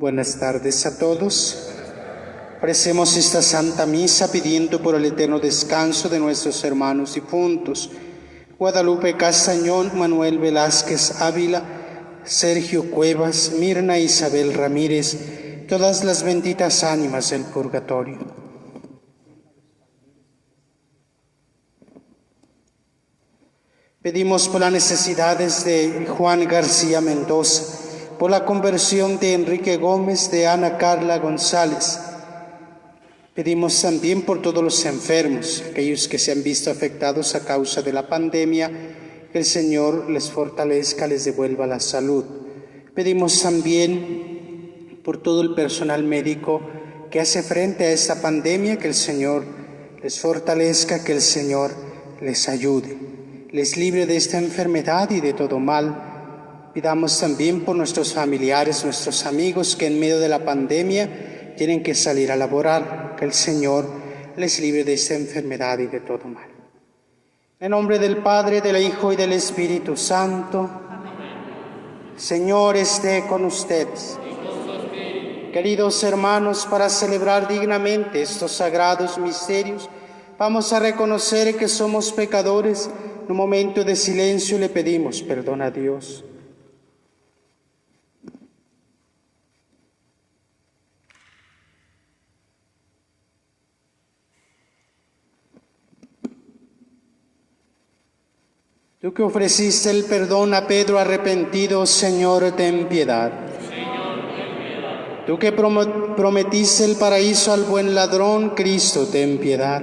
Buenas tardes a todos. Ofrecemos esta Santa Misa pidiendo por el eterno descanso de nuestros hermanos difuntos: Guadalupe Castañón, Manuel Velázquez Ávila, Sergio Cuevas, Mirna Isabel Ramírez, todas las benditas ánimas del purgatorio. Pedimos por las necesidades de Juan García Mendoza, por la conversión de Enrique Gómez, de Ana Carla González. Pedimos también por todos los enfermos, aquellos que se han visto afectados a causa de la pandemia, que el Señor les fortalezca, les devuelva la salud. Pedimos también por todo el personal médico que hace frente a esta pandemia, que el Señor les fortalezca, que el Señor les ayude, les libre de esta enfermedad y de todo mal. Pidamos también por nuestros familiares, nuestros amigos que en medio de la pandemia tienen que salir a laborar, que el Señor les libre de esta enfermedad y de todo mal. En nombre del Padre, del Hijo y del Espíritu Santo. Amén. Señor esté con ustedes. Queridos hermanos, para celebrar dignamente estos sagrados misterios, vamos a reconocer que somos pecadores. En un momento de silencio le pedimos perdón a Dios. Tú que ofreciste el perdón a Pedro arrepentido, Señor, ten piedad. Señor, ten piedad. Tú que prometiste el paraíso al buen ladrón, Cristo, ten piedad.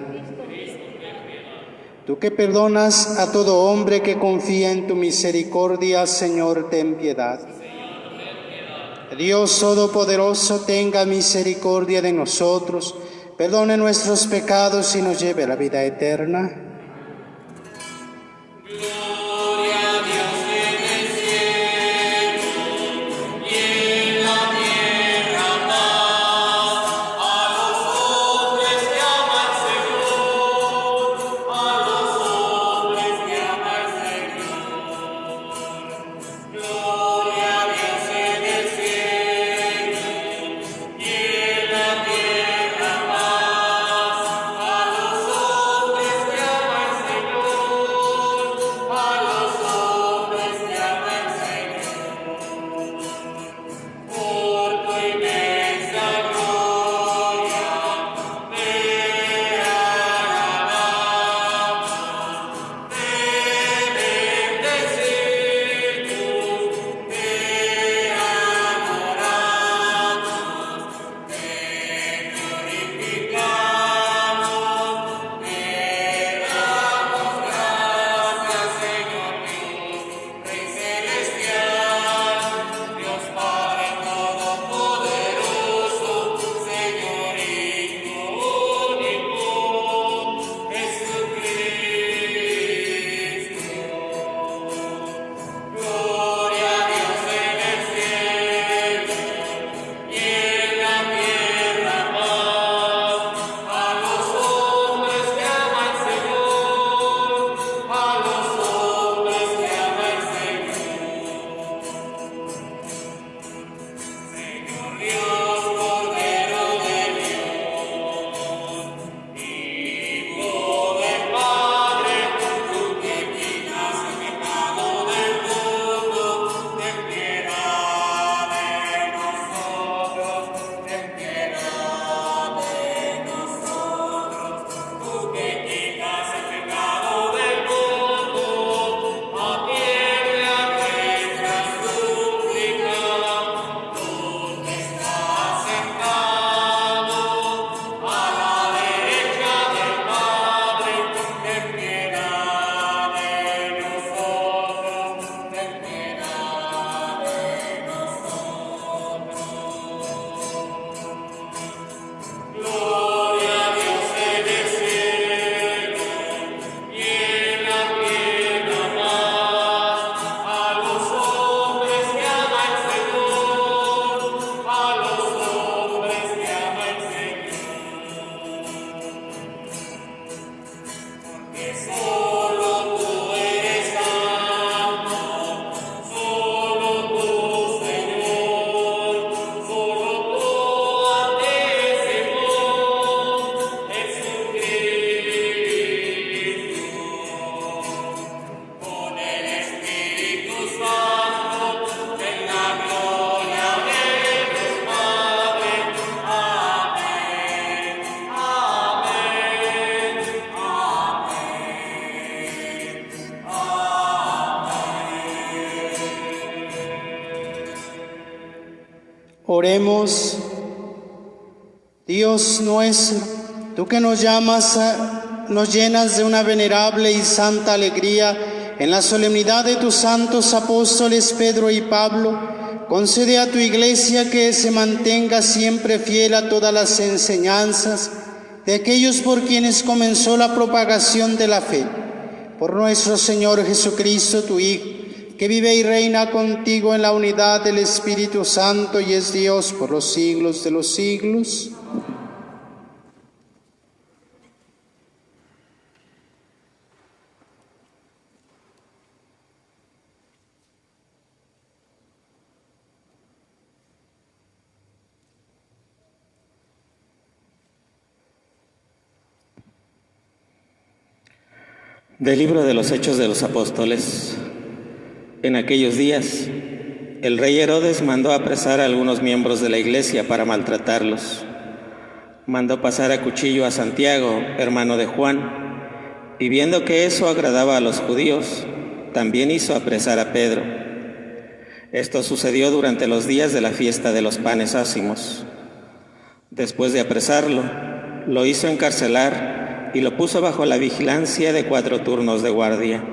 Tú que perdonas a todo hombre que confía en tu misericordia, Señor, ten piedad. Dios Todopoderoso, tenga misericordia de nosotros, perdone nuestros pecados y nos lleve a la vida eterna. Oremos. Dios nuestro, tú que nos llamas, nos llenas de una venerable y santa alegría en la solemnidad de tus santos apóstoles Pedro y Pablo, concede a tu Iglesia que se mantenga siempre fiel a todas las enseñanzas de aquellos por quienes comenzó la propagación de la fe. Por nuestro Señor Jesucristo, tu Hijo, que vive y reina contigo en la unidad del Espíritu Santo y es Dios por los siglos de los siglos. Del libro de los Hechos de los Apóstoles. En aquellos días, el rey Herodes mandó apresar a algunos miembros de la iglesia para maltratarlos. Mandó pasar a cuchillo a Santiago, hermano de Juan, y viendo que eso agradaba a los judíos, también hizo apresar a Pedro. Esto sucedió durante los días de la fiesta de los panes ácimos. Después de apresarlo, lo hizo encarcelar y lo puso bajo la vigilancia de 4 turnos de guardia,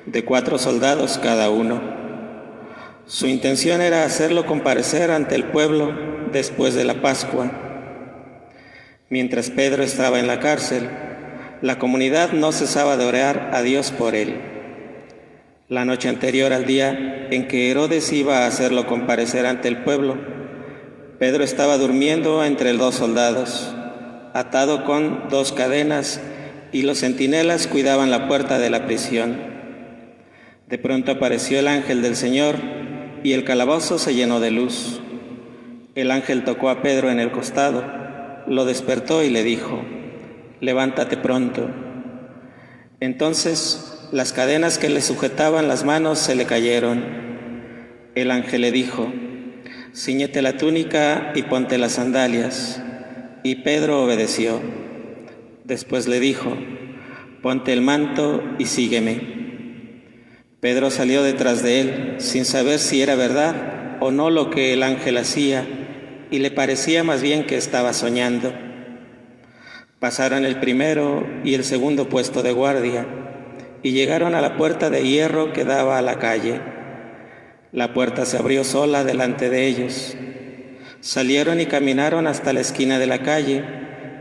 de 4 soldados cada uno. Su intención era hacerlo comparecer ante el pueblo después de la Pascua. Mientras Pedro estaba en la cárcel, la comunidad no cesaba de orar a Dios por él. La noche anterior al día en que Herodes iba a hacerlo comparecer ante el pueblo, Pedro estaba durmiendo entre 2 soldados, atado con 2 cadenas, y los centinelas cuidaban la puerta de la prisión. De pronto apareció el ángel del Señor, y el calabozo se llenó de luz. El ángel tocó a Pedro en el costado, lo despertó y le dijo: «Levántate pronto». Entonces las cadenas que le sujetaban las manos se le cayeron. El ángel le dijo: «Cíñete la túnica y ponte las sandalias». Y Pedro obedeció. Después le dijo: «Ponte el manto y sígueme». Pedro salió detrás de él, sin saber si era verdad o no lo que el ángel hacía, y le parecía más bien que estaba soñando. Pasaron el primero y el segundo puesto de guardia, y llegaron a la puerta de hierro que daba a la calle. La puerta se abrió sola delante de ellos. Salieron y caminaron hasta la esquina de la calle,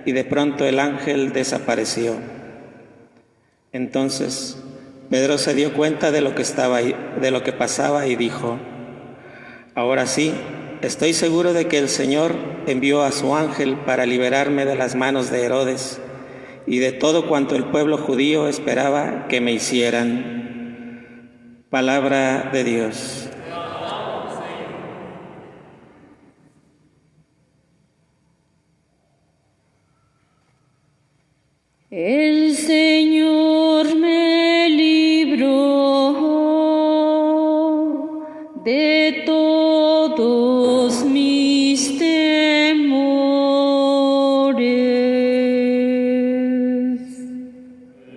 y de pronto el ángel desapareció. Entonces Pedro se dio cuenta de lo que pasaba y dijo: «Ahora sí, estoy seguro de que el Señor envió a su ángel para liberarme de las manos de Herodes y de todo cuanto el pueblo judío esperaba que me hicieran». Palabra de Dios. El Señor me libró de todos mis temores.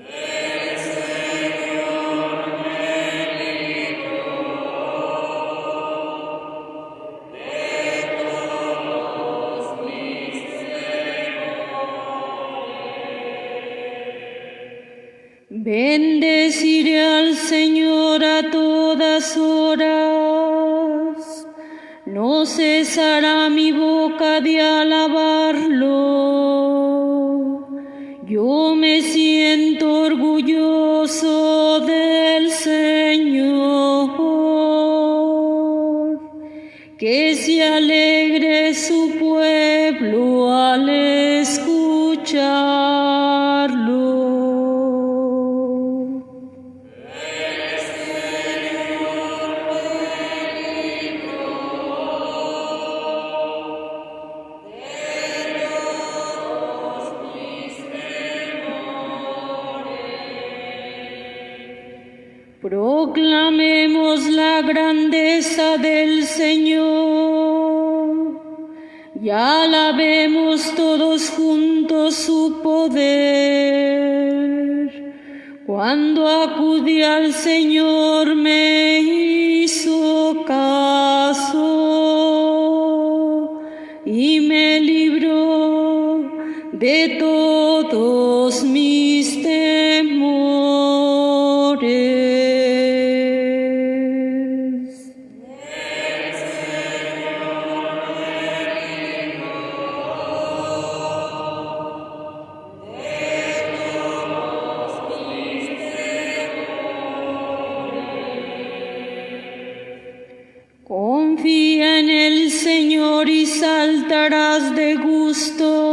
El Señor me libró de todos mis temores. Bendeciré al Señor a todas horas, no cesará mi boca de alabarlo. Yo me siento orgulloso del Señor, que se alegre su pueblo al escucharlo. Proclamemos la grandeza del Señor y alabemos todos juntos su poder. Cuando acudí al Señor me hizo caso. de todos mis temores. Confía en el Señor y saltarás de gusto.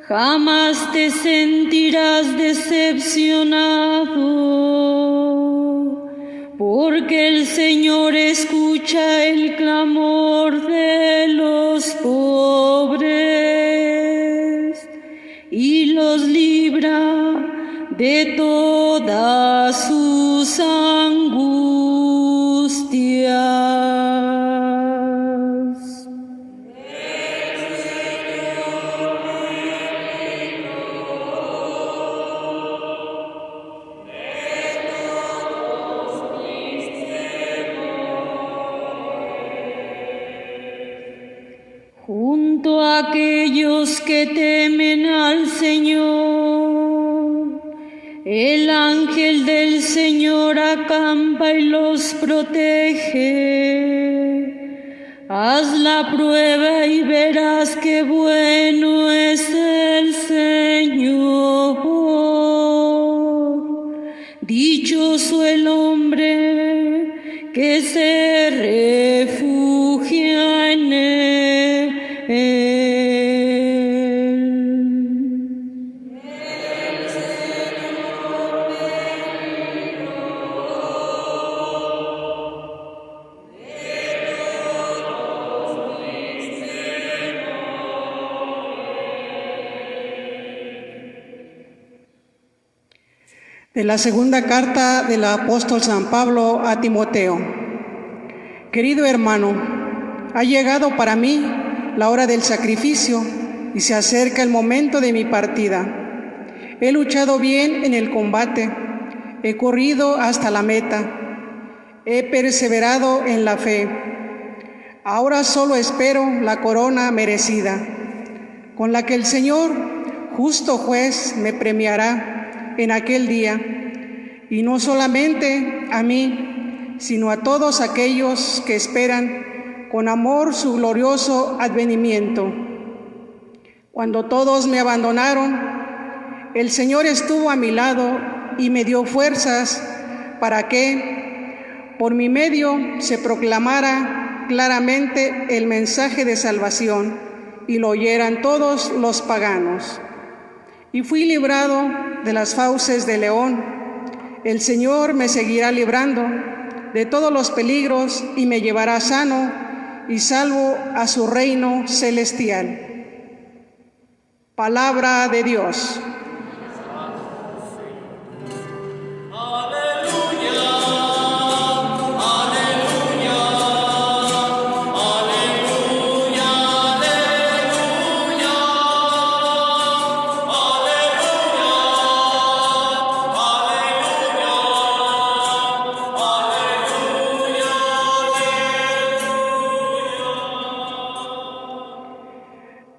Jamás te sentirás decepcionado, porque el Señor escucha el clamor de los pobres y los libra de todas sus angustias. Junto a aquellos que temen al Señor, el ángel del Señor acampa y los protege. Haz la prueba y verás qué bueno es el Señor. Dichoso el hombre que se refugia en él. De la segunda carta del apóstol San Pablo a Timoteo. Querido hermano, ha llegado para mí la hora del sacrificio y se acerca el momento de mi partida. He luchado bien en el combate, he corrido hasta la meta, he perseverado en la fe. Ahora solo espero la corona merecida, con la que el Señor, justo juez, me premiará en aquel día, y no solamente a mí, sino a todos aquellos que esperan con amor su glorioso advenimiento. Cuando todos me abandonaron, el Señor estuvo a mi lado y me dio fuerzas para que, por mi medio, se proclamara claramente el mensaje de salvación y lo oyeran todos los paganos. Y fui librado de las fauces del león. El Señor me seguirá librando de todos los peligros y me llevará sano y salvo a su reino celestial. Palabra de Dios.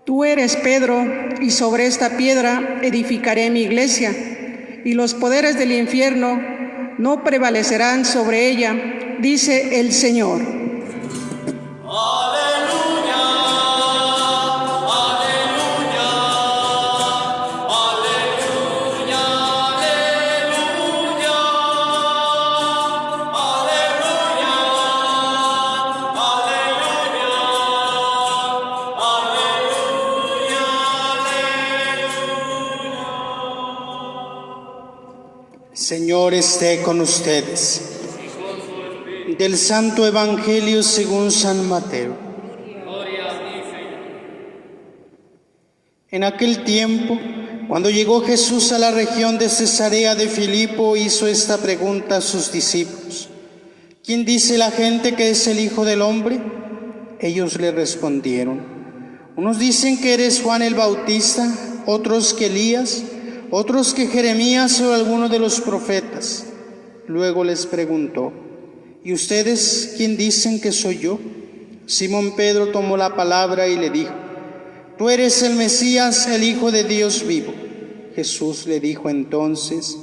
Tú eres Pedro, y sobre esta piedra edificaré mi iglesia, y los poderes del infierno no prevalecerán sobre ella, dice el Señor. Señor esté con ustedes. Del Santo Evangelio según San Mateo. En aquel tiempo, cuando llegó Jesús a la región de Cesarea de Filipo, hizo esta pregunta a sus discípulos: ¿Quién dice la gente que es el Hijo del Hombre? Ellos le respondieron: unos dicen que eres Juan el Bautista, otros que Elías, otros que Jeremías o alguno de los profetas. Luego les preguntó: ¿y ustedes quién dicen que soy yo? Simón Pedro tomó la palabra y le dijo: tú eres el Mesías, el Hijo de Dios vivo. Jesús le dijo entonces: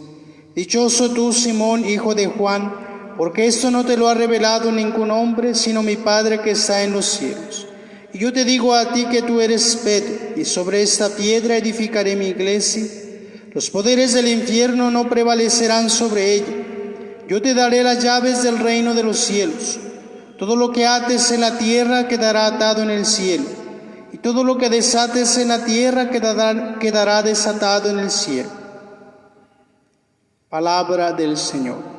dichoso tú, Simón, hijo de Juan, porque esto no te lo ha revelado ningún hombre, sino mi Padre que está en los cielos. Y yo te digo a ti que tú eres Pedro, y sobre esta piedra edificaré mi iglesia. Los poderes del infierno no prevalecerán sobre ella. Yo te daré las llaves del reino de los cielos. Todo lo que ates en la tierra quedará atado en el cielo, y todo lo que desates en la tierra quedará desatado en el cielo. Palabra del Señor.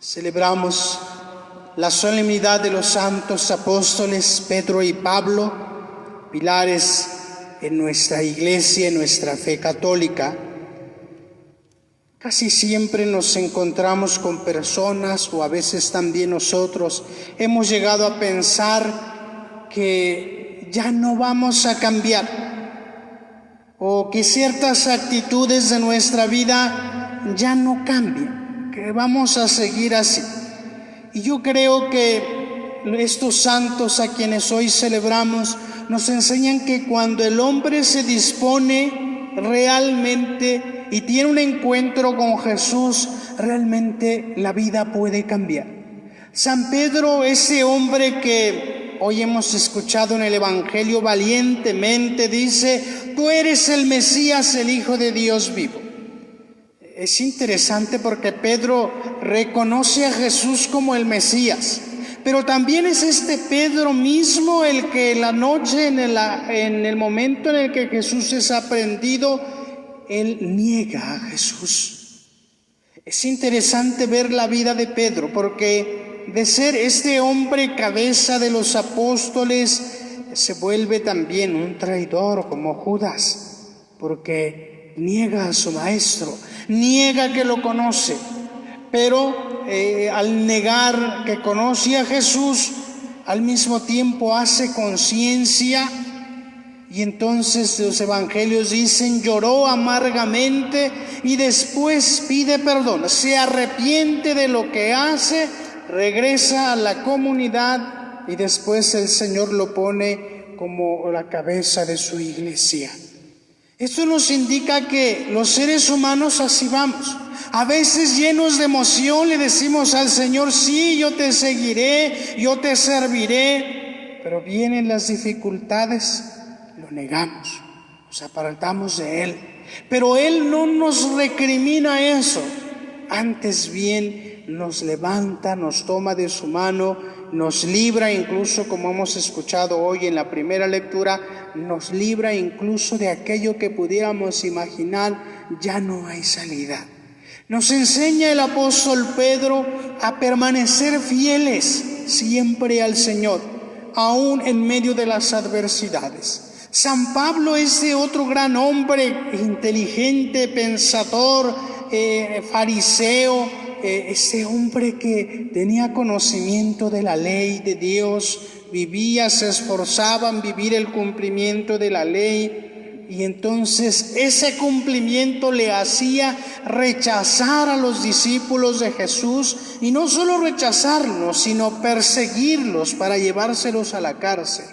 Celebramos la solemnidad de los santos apóstoles Pedro y Pablo, pilares en nuestra iglesia, en nuestra fe católica. Casi siempre nos encontramos con personas, o a veces también nosotros, hemos llegado a pensar que ya no vamos a cambiar, o que ciertas actitudes de nuestra vida ya no cambian, que vamos a seguir así. Y yo creo que estos santos a quienes hoy celebramos nos enseñan que cuando el hombre se dispone realmente y tiene un encuentro con Jesús, realmente la vida puede cambiar. San Pedro, ese hombre que hoy hemos escuchado en el Evangelio, valientemente dice: tú eres el Mesías, el Hijo de Dios vivo. Es interesante porque Pedro reconoce a Jesús como el Mesías, pero también es este Pedro mismo el que en la noche, en el momento en el que Jesús es aprehendido, él niega a Jesús. Es interesante ver la vida de Pedro, porque de ser este hombre cabeza de los apóstoles, se vuelve también un traidor como Judas, porque niega a su maestro, niega que lo conoce, pero al negar que conoce a Jesús, al mismo tiempo hace conciencia, y entonces los evangelios dicen: lloró amargamente y después pide perdón, se arrepiente de lo que hace, regresa a la comunidad y después el Señor lo pone como la cabeza de su iglesia. Esto nos indica que los seres humanos así vamos. A veces llenos de emoción le decimos al Señor: sí, yo te seguiré, yo te serviré. Pero vienen las dificultades, lo negamos, nos apartamos de Él. Pero Él no nos recrimina eso, antes bien nos levanta, nos toma de su mano, nos libra, incluso como hemos escuchado hoy en la primera lectura, nos libra incluso de aquello que pudiéramos imaginar ya no hay salida. Nos enseña el apóstol Pedro a permanecer fieles siempre al Señor, aún en medio de las adversidades. San Pablo, ese otro gran hombre, inteligente, pensador, fariseo, ese hombre que tenía conocimiento de la ley de Dios, vivía, se esforzaba en vivir el cumplimiento de la ley, y entonces ese cumplimiento le hacía rechazar a los discípulos de Jesús, y no solo rechazarlos, sino perseguirlos para llevárselos a la cárcel,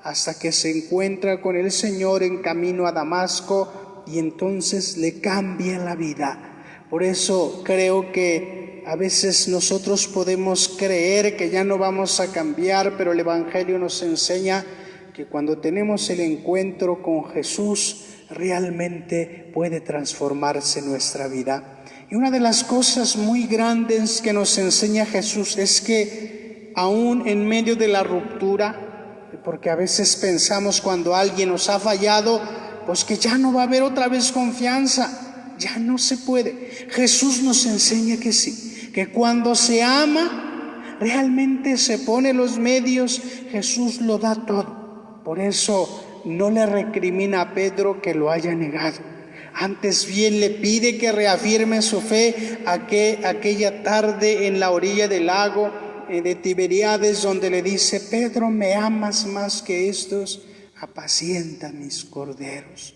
hasta que se encuentra con el Señor en camino a Damasco, y entonces le cambia la vida. Por eso creo que a veces nosotros podemos creer que ya no vamos a cambiar, pero el Evangelio nos enseña que cuando tenemos el encuentro con Jesús, realmente puede transformarse nuestra vida. Y una de las cosas muy grandes que nos enseña Jesús es que aún en medio de la ruptura, porque a veces pensamos cuando alguien nos ha fallado, pues que ya no va a haber otra vez confianza, ya no se puede. Jesús nos enseña que sí, que cuando se ama, realmente se pone los medios, Jesús lo da todo. Por eso no le recrimina a Pedro que lo haya negado. Antes bien le pide que reafirme su fe aquella tarde en la orilla del lago de Tiberíades, donde le dice: Pedro, ¿me amas más que estos? Apacienta mis corderos.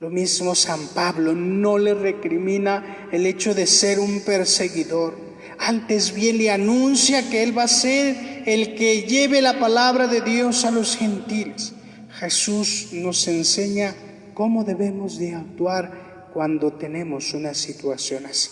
Lo mismo San Pablo, no le recrimina el hecho de ser un perseguidor. Antes bien le anuncia que Él va a ser el que lleve la palabra de Dios a los gentiles. Jesús nos enseña cómo debemos de actuar cuando tenemos una situación así.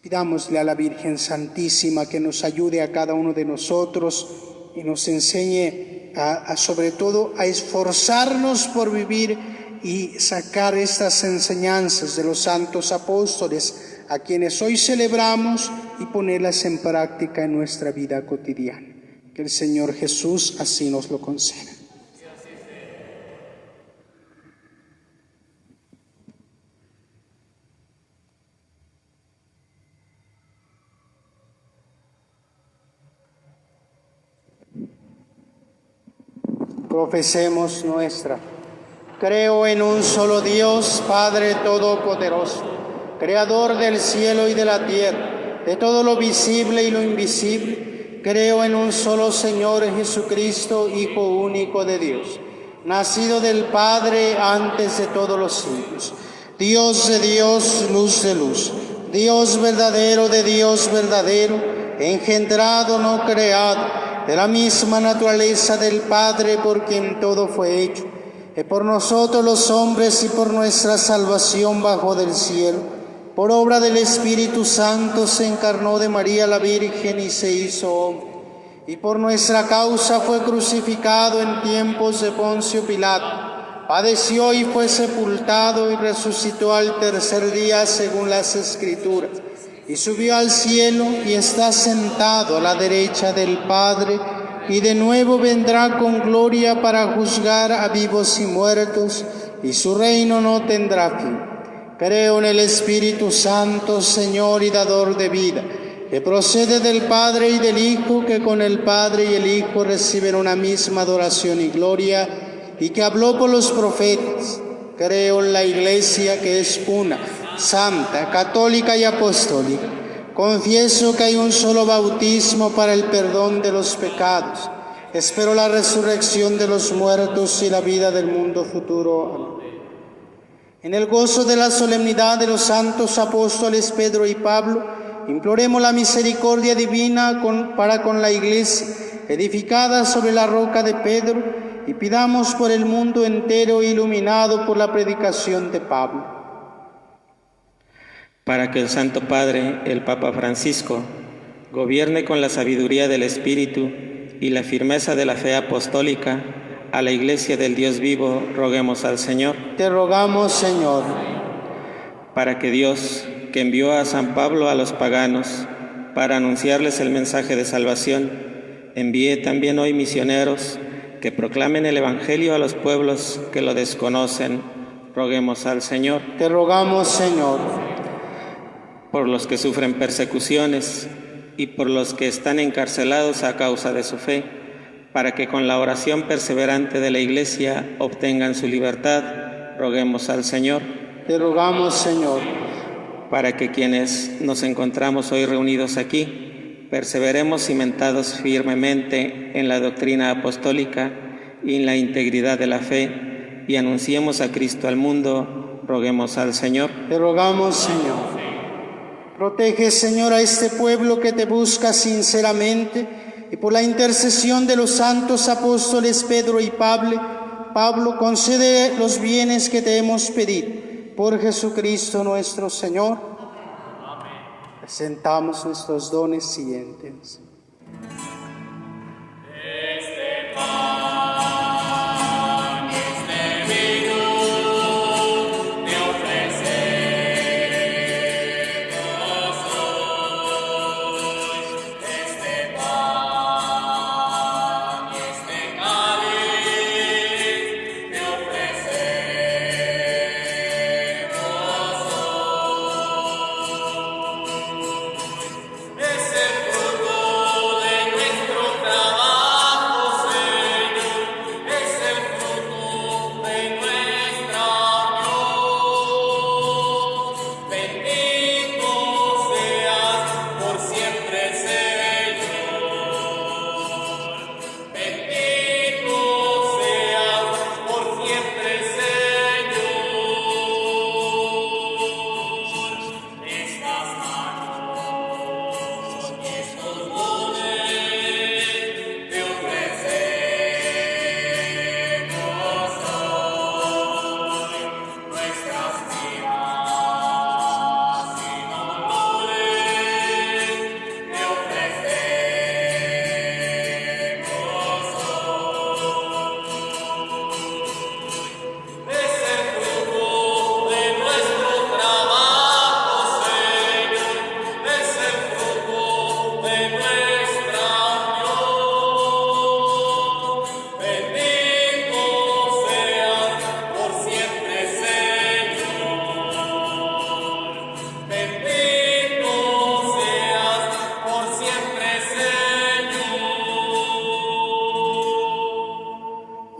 Pidámosle a la Virgen Santísima que nos ayude a cada uno de nosotros y nos enseñe sobre todo a esforzarnos por vivir y sacar estas enseñanzas de los santos apóstoles a quienes hoy celebramos y ponerlas en práctica en nuestra vida cotidiana. Que el Señor Jesús así nos lo conceda. Profesemos nuestra. Creo en un solo Dios, Padre Todopoderoso, Creador del cielo y de la tierra, de todo lo visible y lo invisible. Creo en un solo Señor Jesucristo, Hijo único de Dios, nacido del Padre antes de todos los siglos, Dios de Dios, luz de luz, Dios verdadero de Dios verdadero, engendrado, no creado, de la misma naturaleza del Padre, por quien todo fue hecho, que por nosotros los hombres y por nuestra salvación bajó del cielo. Por obra del Espíritu Santo se encarnó de María la Virgen y se hizo hombre. Y por nuestra causa fue crucificado en tiempos de Poncio Pilato. Padeció y fue sepultado y resucitó al tercer día según las Escrituras. Y subió al cielo y está sentado a la derecha del Padre. Y de nuevo vendrá con gloria para juzgar a vivos y muertos. Y su reino no tendrá fin. Creo en el Espíritu Santo, Señor y dador de vida, que procede del Padre y del Hijo, que con el Padre y el Hijo reciben una misma adoración y gloria, y que habló por los profetas. Creo en la Iglesia, que es una, santa, católica y apostólica. Confieso que hay un solo bautismo para el perdón de los pecados. Espero la resurrección de los muertos y la vida del mundo futuro. Amén. En el gozo de la solemnidad de los santos apóstoles Pedro y Pablo, imploremos la misericordia divina para con la Iglesia, edificada sobre la roca de Pedro, y pidamos por el mundo entero iluminado por la predicación de Pablo. Para que el Santo Padre, el Papa Francisco, gobierne con la sabiduría del Espíritu y la firmeza de la fe apostólica a la Iglesia del Dios vivo, roguemos al Señor. Te rogamos, Señor. Para que Dios, que envió a San Pablo a los paganos para anunciarles el mensaje de salvación, envíe también hoy misioneros que proclamen el Evangelio a los pueblos que lo desconocen. Roguemos al Señor. Te rogamos, Señor. Por los que sufren persecuciones y por los que están encarcelados a causa de su fe, para que con la oración perseverante de la Iglesia obtengan su libertad, roguemos al Señor. Te rogamos, Señor. Para que quienes nos encontramos hoy reunidos aquí, perseveremos cimentados firmemente en la doctrina apostólica y en la integridad de la fe, y anunciemos a Cristo al mundo, roguemos al Señor. Te rogamos, Señor. Protege, Señor, a este pueblo que te busca sinceramente, y por la intercesión de los santos apóstoles Pedro y Pablo, concede los bienes que te hemos pedido. Por Jesucristo nuestro Señor. Amén. Presentamos nuestros dones siguientes. Es el fruto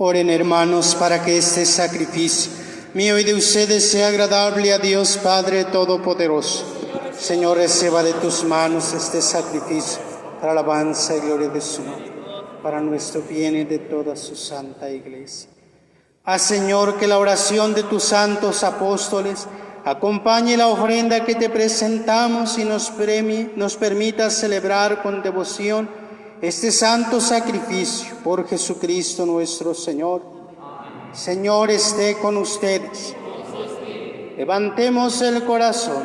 Oren, hermanos, para que este sacrificio mío y de ustedes sea agradable a Dios Padre Todopoderoso. Señor, reciba de tus manos este sacrificio para alabanza y gloria de su nombre, para nuestro bien y de toda su santa Iglesia. Haz, Señor, que la oración de tus santos apóstoles acompañe la ofrenda que te presentamos y nos permita celebrar con devoción este santo sacrificio por Jesucristo nuestro Señor. Señor, esté con ustedes. Levantemos el corazón.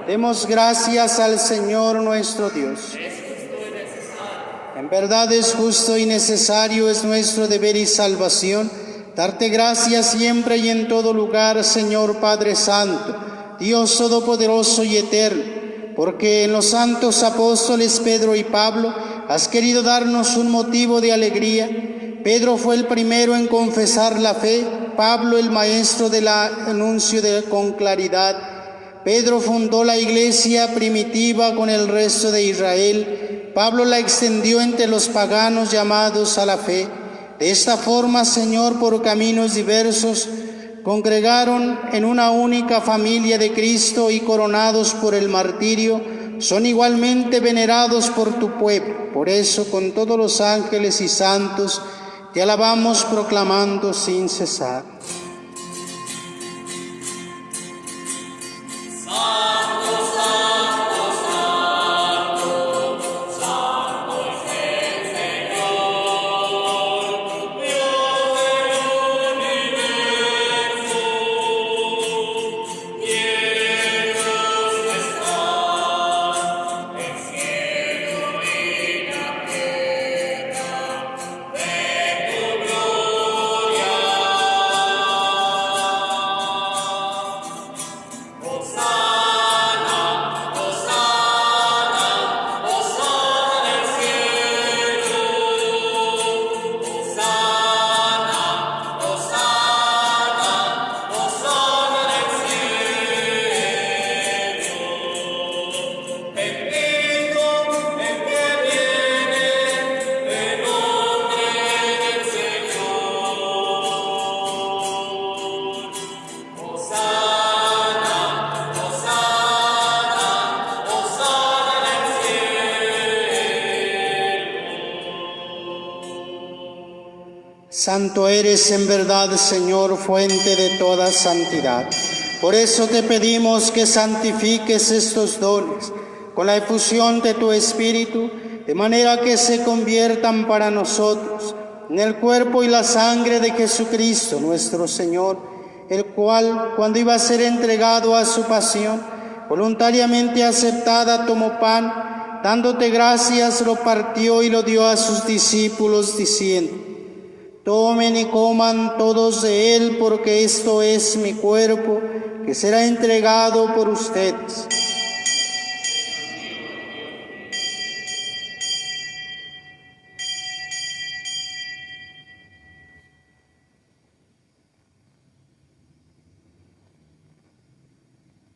Demos gracias al Señor nuestro Dios. En verdad es justo y necesario, es nuestro deber y salvación, darte gracias siempre y en todo lugar, Señor Padre Santo, Dios Todopoderoso y Eterno, porque en los santos apóstoles Pedro y Pablo has querido darnos un motivo de alegría. Pedro fue el primero en confesar la fe, Pablo el maestro del anuncio con claridad. Pedro fundó la iglesia primitiva con el resto de Israel. Pablo la extendió entre los paganos llamados a la fe. De esta forma, Señor, por caminos diversos, congregaron en una única familia de Cristo y coronados por el martirio, son igualmente venerados por tu pueblo. Por eso, con todos los ángeles y santos, te alabamos proclamando sin cesar. Santo eres en verdad, Señor, fuente de toda santidad. Por eso te pedimos que santifiques estos dones con la efusión de tu Espíritu, de manera que se conviertan para nosotros en el cuerpo y la sangre de Jesucristo nuestro Señor, el cual, cuando iba a ser entregado a su pasión, voluntariamente aceptada, tomó pan, dándote gracias, lo partió y lo dio a sus discípulos, diciendo: tomen y coman todos de él, porque esto es mi cuerpo, que será entregado por ustedes.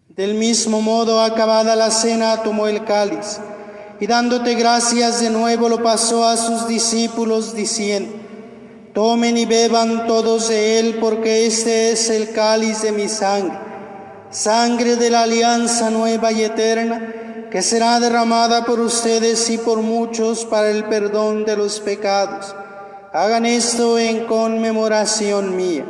Del mismo modo, acabada la cena, tomó el cáliz, y dándote gracias de nuevo, lo pasó a sus discípulos, diciendo: tomen y beban todos de él, porque este es el cáliz de mi sangre, sangre de la alianza nueva y eterna, que será derramada por ustedes y por muchos para el perdón de los pecados. Hagan esto en conmemoración mía.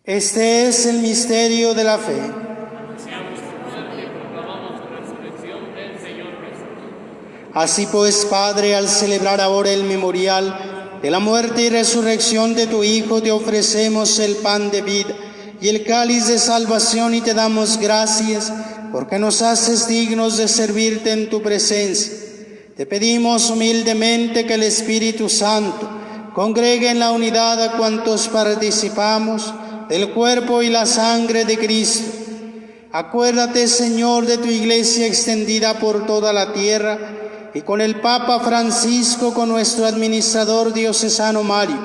Este es el misterio de la fe. Así pues, Padre, al celebrar ahora el memorial de la muerte y resurrección de tu Hijo, te ofrecemos el pan de vida y el cáliz de salvación, y te damos gracias porque nos haces dignos de servirte en tu presencia. Te pedimos humildemente que el Espíritu Santo congregue en la unidad a cuantos participamos del cuerpo y la sangre de Cristo. Acuérdate, Señor, de tu iglesia extendida por toda la tierra, y con el Papa Francisco, con nuestro administrador diocesano Mario,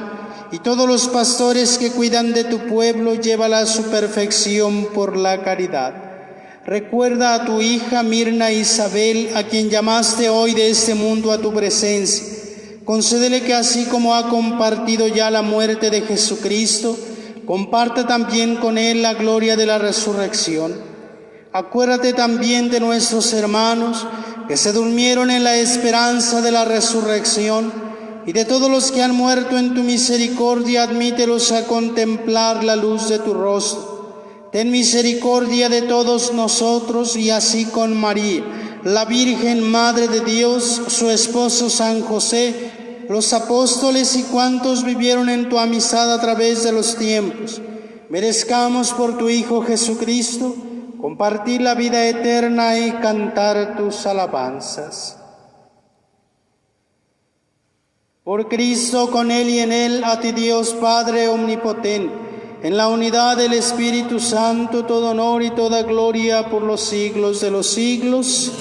y todos los pastores que cuidan de tu pueblo, llévala a su perfección por la caridad. Recuerda a tu hija Mirna Isabel, a quien llamaste hoy de este mundo a tu presencia. Concédele que así como ha compartido ya la muerte de Jesucristo, comparta también con él la gloria de la resurrección. Acuérdate también de nuestros hermanos que se durmieron en la esperanza de la resurrección, y de todos los que han muerto en tu misericordia, admítelos a contemplar la luz de tu rostro. Ten misericordia de todos nosotros, y así con María, la Virgen Madre de Dios, su esposo San José, los apóstoles y cuantos vivieron en tu amistad a través de los tiempos, merezcamos por tu Hijo Jesucristo compartir la vida eterna y cantar tus alabanzas. Por Cristo, con Él y en Él, a ti Dios Padre omnipotente, en la unidad del Espíritu Santo, todo honor y toda gloria por los siglos de los siglos.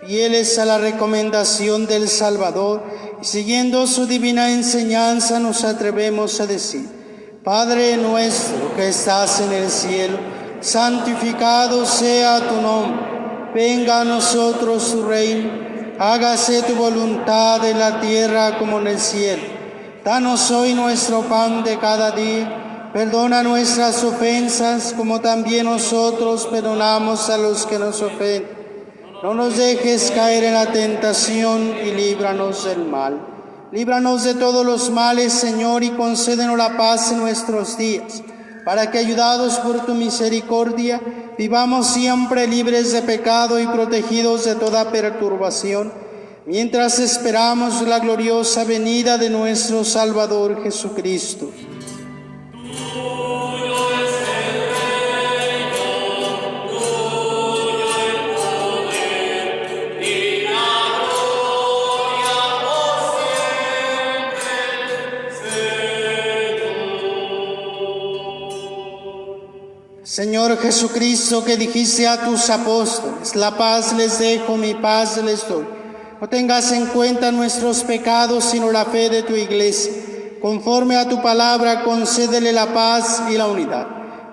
Fieles a la recomendación del Salvador y siguiendo su divina enseñanza, nos atrevemos a decir: Padre nuestro que estás en el cielo, santificado sea tu nombre. Venga a nosotros tu reino. Hágase tu voluntad en la tierra como en el cielo. Danos hoy nuestro pan de cada día. Perdona nuestras ofensas como también nosotros perdonamos a los que nos ofenden. No nos dejes caer en la tentación y líbranos del mal. Líbranos de todos los males, Señor, y concédenos la paz en nuestros días, para que, ayudados por tu misericordia, vivamos siempre libres de pecado y protegidos de toda perturbación, mientras esperamos la gloriosa venida de nuestro Salvador Jesucristo. Señor Jesucristo, que dijiste a tus apóstoles: la paz les dejo, mi paz les doy. No tengas en cuenta nuestros pecados, sino la fe de tu iglesia. Conforme a tu palabra, concédele la paz y la unidad.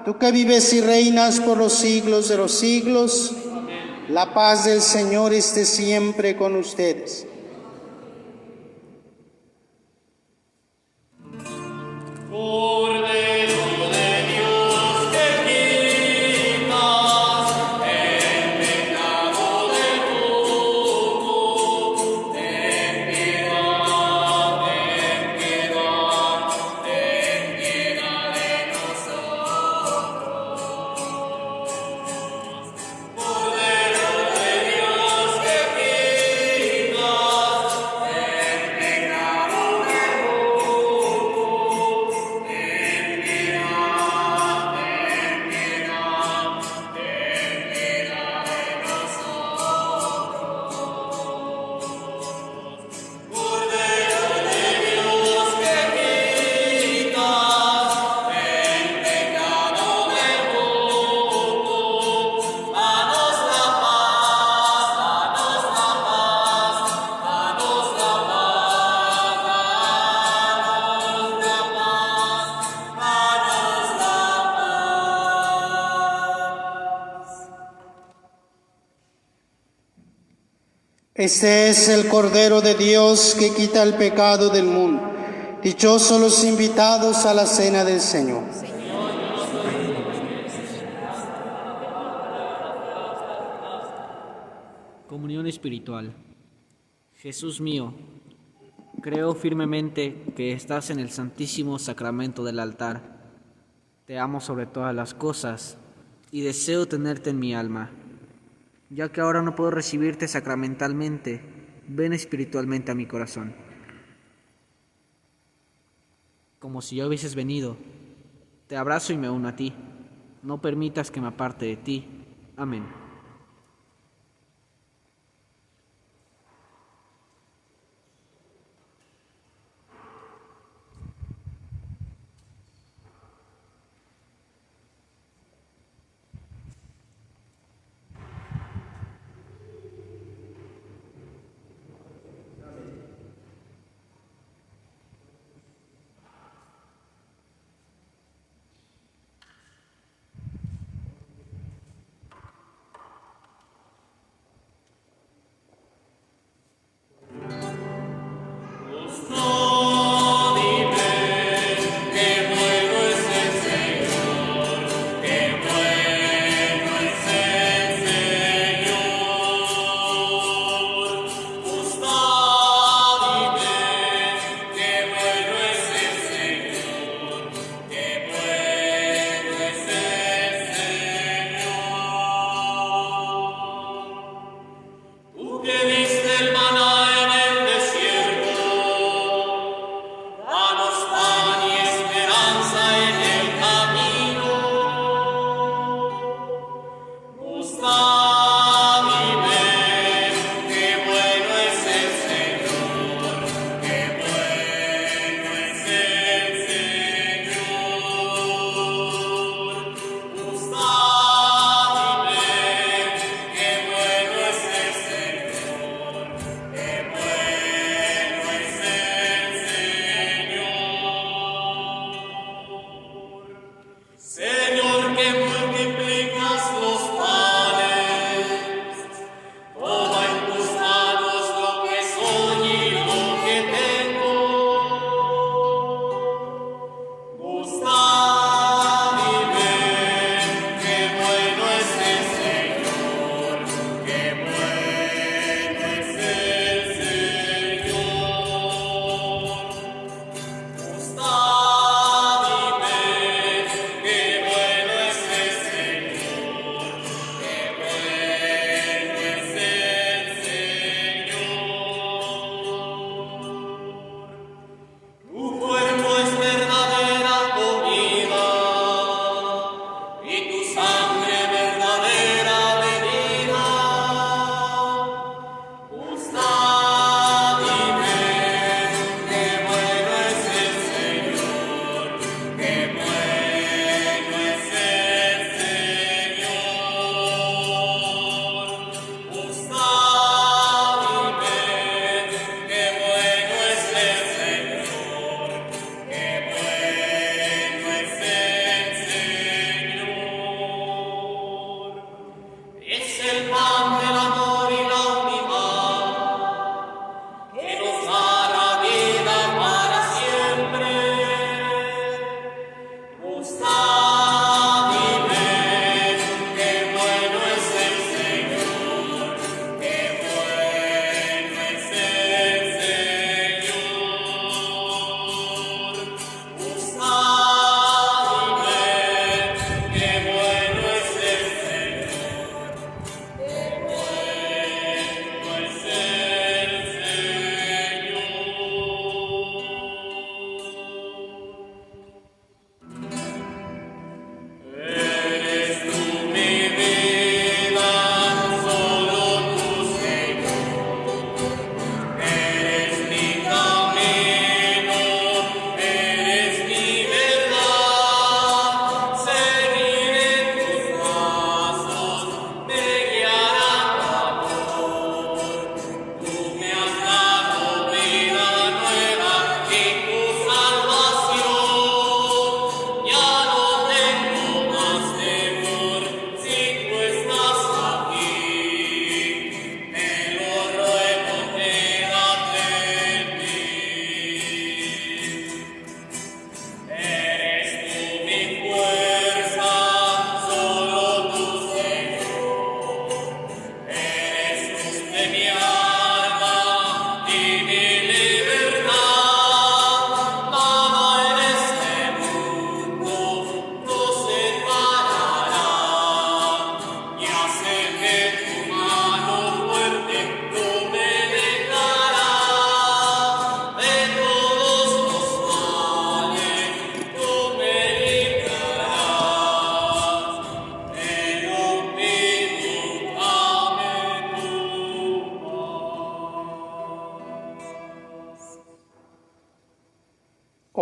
Tú que vives y reinas por los siglos de los siglos, la paz del Señor esté siempre con ustedes. Este es el Cordero de Dios que quita el pecado del mundo. Dichosos los invitados a la cena del Señor. Comunión espiritual. Jesús mío, creo firmemente que estás en el santísimo sacramento del altar. Te amo sobre todas las cosas y deseo tenerte en mi alma. Ya que ahora no puedo recibirte sacramentalmente, ven espiritualmente a mi corazón. Como si ya hubieses venido, te abrazo y me uno a ti. No permitas que me aparte de ti. Amén.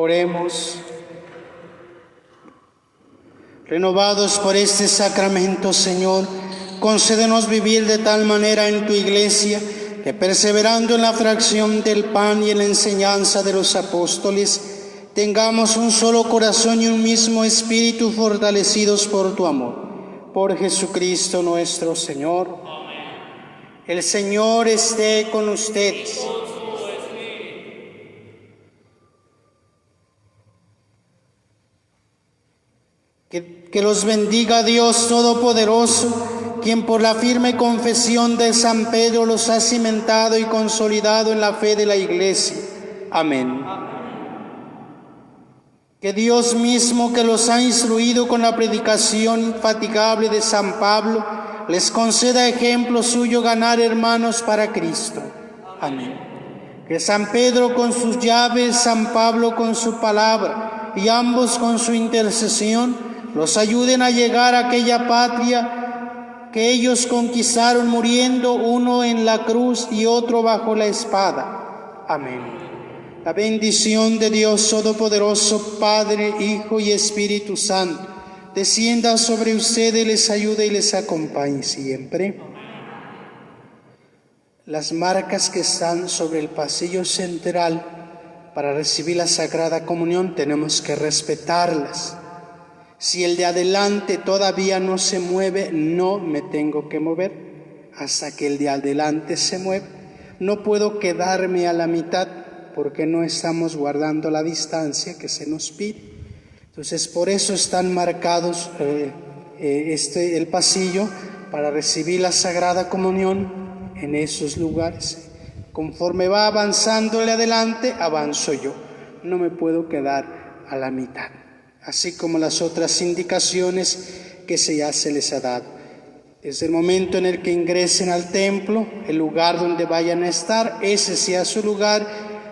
Oremos. Renovados por este sacramento, Señor, concédenos vivir de tal manera en tu Iglesia que, perseverando en la fracción del pan y en la enseñanza de los apóstoles, tengamos un solo corazón y un mismo espíritu, fortalecidos por tu amor. Por Jesucristo nuestro Señor. Amén. El Señor esté con ustedes. Que los bendiga Dios Todopoderoso, quien por la firme confesión de San Pedro los ha cimentado y consolidado en la fe de la Iglesia. Amén. Que Dios mismo, que los ha instruido con la predicación infatigable de San Pablo, les conceda ejemplo suyo ganar hermanos para Cristo. Amén. Que San Pedro con sus llaves, San Pablo con su palabra y ambos con su intercesión los ayuden a llegar a aquella patria que ellos conquistaron, muriendo uno en la cruz y otro bajo la espada. Amén. La bendición de Dios Todopoderoso, Padre, Hijo y Espíritu Santo, descienda sobre ustedes, les ayude y les acompañe siempre. Las marcas que están sobre el pasillo central para recibir la Sagrada Comunión tenemos que respetarlas. Si el de adelante todavía no se mueve, no me tengo que mover hasta que el de adelante se mueva. No puedo quedarme a la mitad porque no estamos guardando la distancia que se nos pide. Entonces, por eso están marcados el pasillo para recibir la Sagrada Comunión en esos lugares. Conforme va avanzándole adelante, avanzo yo. No me puedo quedar a la mitad. Así como las otras indicaciones que ya se les ha dado. Desde el momento en el que ingresen al templo, el lugar donde vayan a estar, ese sea su lugar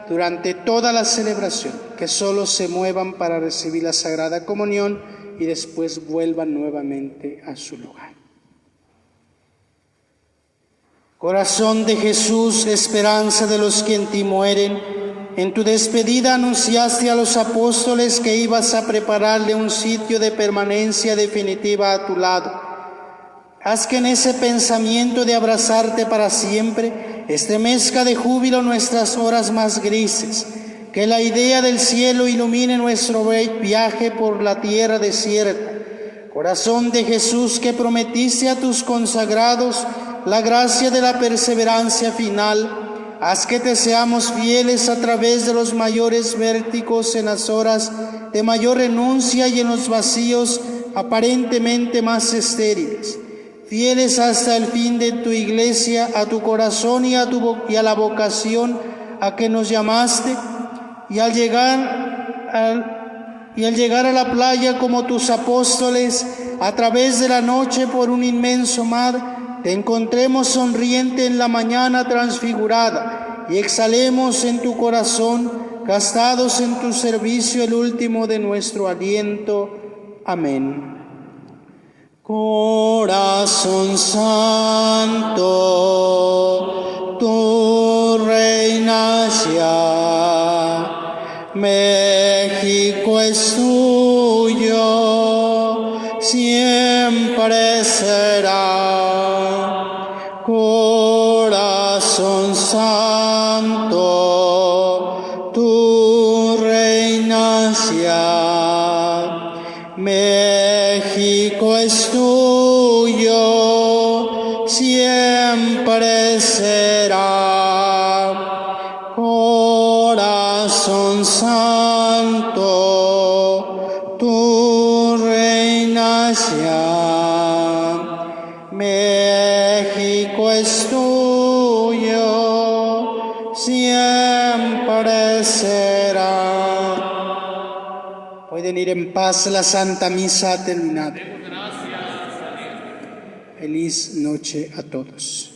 durante toda la celebración, que solo se muevan para recibir la Sagrada Comunión y después vuelvan nuevamente a su lugar. Corazón de Jesús, esperanza de los que en ti mueren, en tu despedida anunciaste a los apóstoles que ibas a prepararle un sitio de permanencia definitiva a tu lado. Haz que en ese pensamiento de abrazarte para siempre estremezca de júbilo nuestras horas más grises, que la idea del cielo ilumine nuestro viaje por la tierra desierta. Corazón de Jesús, que prometiste a tus consagrados la gracia de la perseverancia final, haz que te seamos fieles a través de los mayores vértigos en las horas de mayor renuncia y en los vacíos aparentemente más estériles. Fieles hasta el fin de tu Iglesia, a tu corazón y a la vocación a que nos llamaste, y al llegar a la playa como tus apóstoles, a través de la noche por un inmenso mar, te encontremos sonriente en la mañana transfigurada y exhalemos en tu corazón, gastados en tu servicio, el último de nuestro aliento. Amén. Corazón santo, tú reinas ya, México es tuyo, siempre será. Corazón santo, tú reinas ya, México es tuyo, siempre será. Corazón santo, tú reinas ya, México es tuyo, siempre será. Pueden ir en paz, la Santa Misa ha terminado. Feliz noche a todos.